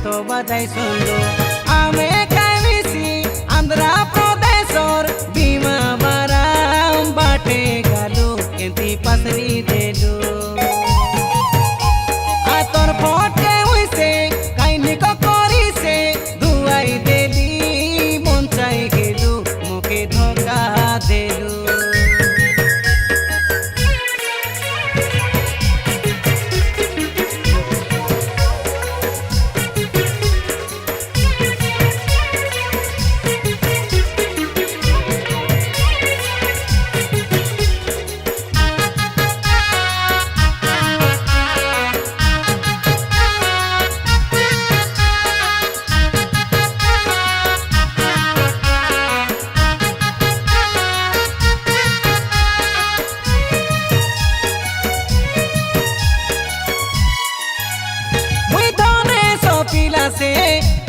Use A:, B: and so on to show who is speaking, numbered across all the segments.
A: তো বাজাই শুনলো আমি কাইমিছি আন্ধ্রা প্রদেশর বিমা বারাম বাটে গালু কেন্তি পাসরি দেলু আতর ফটে হইছে কাইনি করিছে দুয়াই দেলি মন চাই গেলু মুখে ধোকা দেলু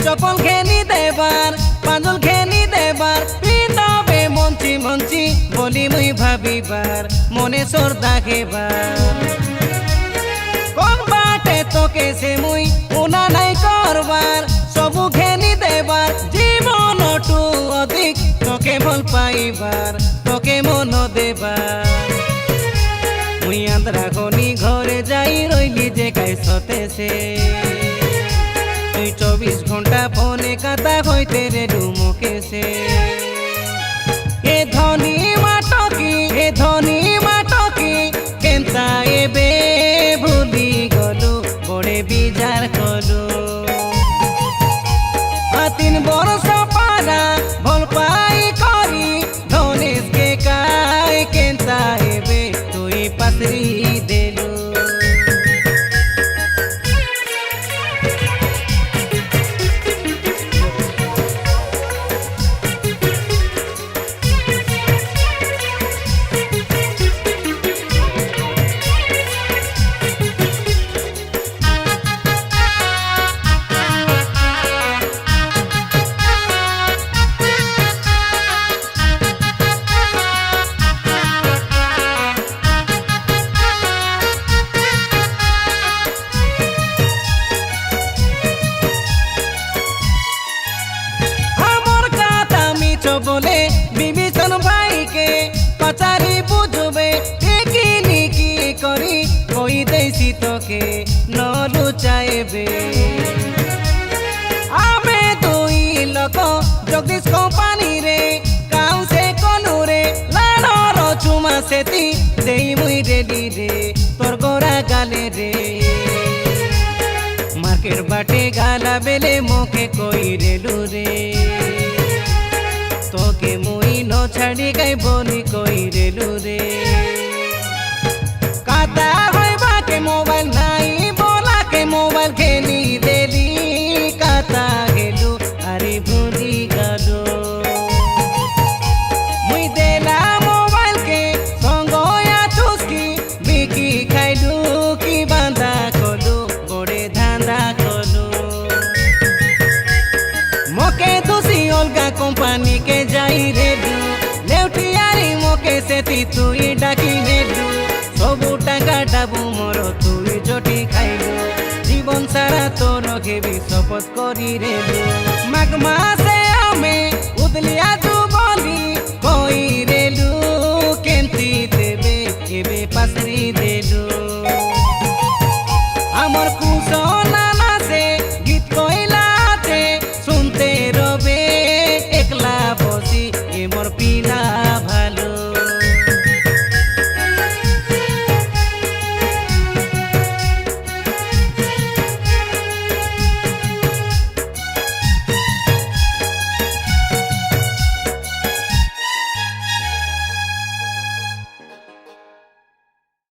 A: চপল খেনি দেবার পাঁজল খেনি দেবার পিনবে মঞ্চি মঞ্চি বলি মুই ভাবিবার মনে সর্দা খেবার কোন বাটে তোকে সে মুই উনা নাই করবার সবু খেনি দেবার জীবনটু অধিক তোকে ভাল পাইবার তোকে মন দেবার মুই আন্দ্রা খনি ঘরে যাই রইলি যে কাই সতেছে 24 ঘন্টা ফোনে কথা হইতে রে ডুমুকে সে এ ধনী মাটকি কেন্তা এবে ভুলি গলু বড়ে বিজার কলু 3 বরষ পারা ভল পাই করি ধনেশ কে কাই কেন্তা এবে তুই পাসরি দেলু বলে বিভীষণ ভাইকে পচারি বুঝবে কি নিকি করি কই দেইছি তোকে ন লুচাইবে আমি তুই লোক জগদীশ কোম্পানি রে কাউ সে কলু রে লাড়র চুমা সেতি দেই মুই রেডি রে তোর গোরা গালে রে মার্কেট বাটে গালা বেলে মুখে কই রেলু রে তোকে মুই ন ছাড়ি গাই বলি কই রেলু রে কাতা হইবা কে মোবাইল নাই বলা কে মোবাইল খেলি দেলি কাতা গেলু আরে ভুলি গেলো মুই দেলা মোবাইল কে সঙ্গয়া চুস্কি বিকি খাইলু কি বান্দা কলু বড়ে ধান্দা কলু মোকে তুসি অলগা কোম্পানি के जाई रेलू लेउटियारी मोके सेती तुई डाकी नेलू सबु टाका डाबू मोर तुई जटी खाइलू जीवन सारा तोर घेबी शपथ करी रेलू माघ मासे